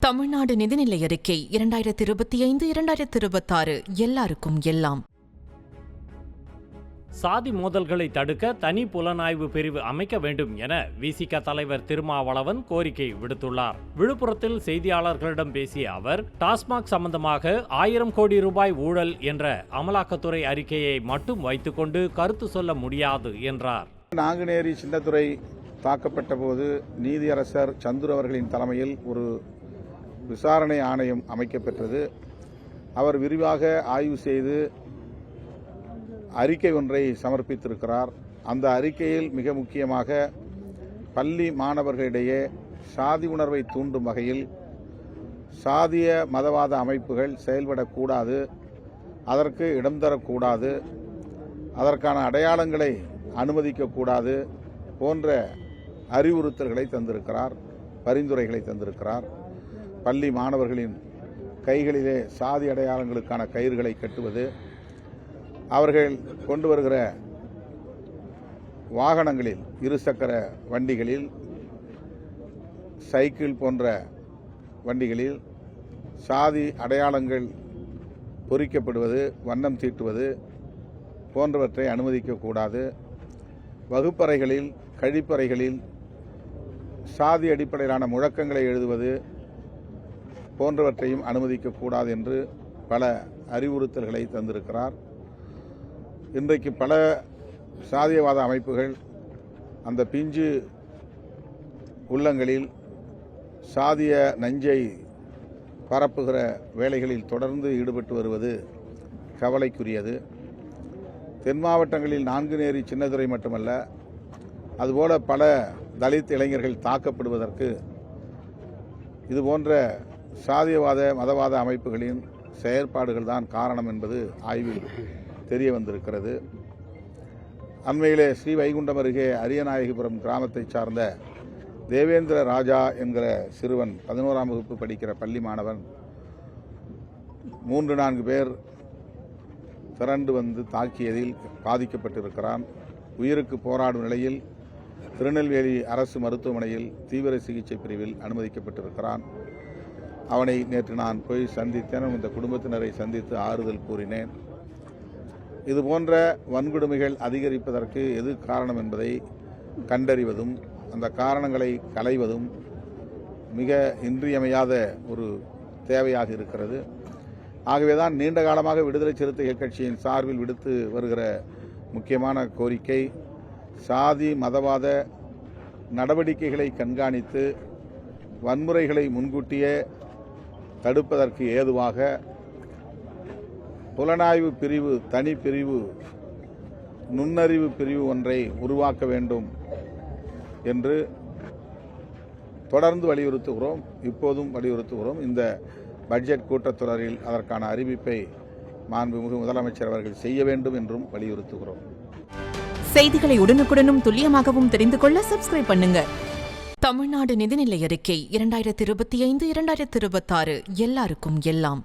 தமிழ்நாடு நிதிநிலை அறிக்கை 2025-2026 எல்லாருக்கும் எல்லாம். சாதி மோதல்களை தடுக்க தனி புலனாய்வு பிரிவு அமைக்க வேண்டும் என விசிக தலைவர் திருமாவளவன் கோரிக்கை விடுத்துள்ளார். விழுப்புரத்தில் செய்தியாளர்களிடம் பேசிய அவர், டாஸ்மாக் சம்பந்தமாக 1000 கோடி ரூபாய் ஊழல் என்ற அமலாக்கத்துறை அறிக்கையை மட்டும் வைத்துக்கொண்டு கருத்து சொல்ல முடியாது என்றார். நாங்குநேரி சின்னத்துறை தாக்கப்பட்ட போது நீதியரசர் சந்துரு அவர்களின் தலைமையில் ஒரு விசாரணை ஆணையம் அமைக்கப்பெற்றது. அவர் விரிவாக ஆய்வு செய்து அறிக்கை ஒன்றை சமர்ப்பித்திருக்கிறார். அந்த அறிக்கையில் மிக முக்கியமாக பள்ளி மாணவர்களிடையே சாதி உணர்வை தூண்டும் வகையில் சாதிய மதவாத அமைப்புகள் செயல்படக்கூடாது, அதற்கு இடம் தரக்கூடாது, அதற்கான அடையாளங்களை அனுமதிக்கக்கூடாது போன்ற அறிவுறுத்தல்களை தந்திருக்கிறார், பரிந்துரைகளை தந்திருக்கிறார். பள்ளி மாணவர்களின் கைகளிலே சாதி அடையாளங்களுக்கான கயிறுகளை கட்டுவது, அவர்கள் கொண்டு வருகிற வாகனங்களில், இருசக்கர வண்டிகளில், சைக்கிள் போன்ற வண்டிகளில் சாதி அடையாளங்கள் பொறிக்கப்படுவது, வண்ணம் தீட்டுவது போன்றவற்றை அனுமதிக்கக்கூடாது. வகுப்பறைகளில், கழிப்பறைகளில் சாதி அடிப்படையிலான முழக்கங்களை எழுதுவது போன்றவற்றையும் அனுமதிக்கக்கூடாது என்று பல அறிவுறுத்தல்களை தந்திருக்கிறார். இன்றைக்கு பல சாதியவாத அமைப்புகள் அந்த பிஞ்சு உள்ளங்களில் சாதிய நஞ்சை பரப்புகிற வேலைகளில் தொடர்ந்து ஈடுபட்டு வருவது கவலைக்குரியது. தென் மாவட்டங்களில் நான்குநேரி சின்னத்துறை மட்டுமல்ல, அதுபோல பல தலித் இளைஞர்கள் தாக்கப்படுவதற்கு இதுபோன்ற சாதியவாத மதவாத அமைப்புகளின் செயற்பாடுகள் தான் காரணம் என்பது ஆய்வில் தெரிய வந்திருக்கிறது. அண்மையிலே ஸ்ரீவைகுண்டம் அருகே அரியநாயகிபுரம் கிராமத்தை சார்ந்த தேவேந்திர ராஜா என்கிற சிறுவன், 11ஆம் வகுப்பு படிக்கிற பள்ளி மாணவன், 3-4 பேர் திரண்டு வந்து தாக்கியதில் பாதிக்கப்பட்டிருக்கிறான். உயிருக்கு போராடும் நிலையில் திருநெல்வேலி அரசு மருத்துவமனையில் தீவிர சிகிச்சை பிரிவில் அனுமதிக்கப்பட்டிருக்கிறான். அவனை நேற்று நான் போய் சந்தித்தேன். இந்த குடும்பத்தினரை சந்தித்து ஆறுதல் கூறினேன். இதுபோன்ற வன்கொடுமைகள் அதிகரிப்பதற்கு எது காரணம் என்பதை கண்டறிவதும் அந்த காரணங்களை களைவதும் மிக இன்றியமையாத ஒரு தேவையாக இருக்கிறது. ஆகவேதான் நீண்ட காலமாக விடுதலை சிறுத்தைகள் கட்சியின் சார்பில் விடுத்து வருகிற முக்கியமான கோரிக்கை, சாதி மதவாத நடவடிக்கைகளை கண்காணித்து வன்முறைகளை முன்கூட்டியே தடுப்பதற்கு ஏதுவாக புலனாய்வு பிரிவு, தனி பிரிவு, நுண்ணறிவு பிரிவு ஒன்றை உருவாக்க வேண்டும் என்று தொடர்ந்து வலியுறுத்துகிறோம். இப்போதும் வலியுறுத்துகிறோம். இந்த பட்ஜெட் கூட்டத்தொடரில் அதற்கான அறிவிப்பை மாண்புமிகு முதலமைச்சர் அவர்கள் செய்ய வேண்டும் என்றும் வலியுறுத்துகிறோம். செய்திகளை உடனுக்குடனும் துல்லியமாகவும் தெரிந்து கொள்ள சப்ஸ்கிரைப் பண்ணுங்க. தமிழ்நாடு நிதிநிலை அறிக்கை 2025-2026 எல்லாருக்கும் எல்லாம்.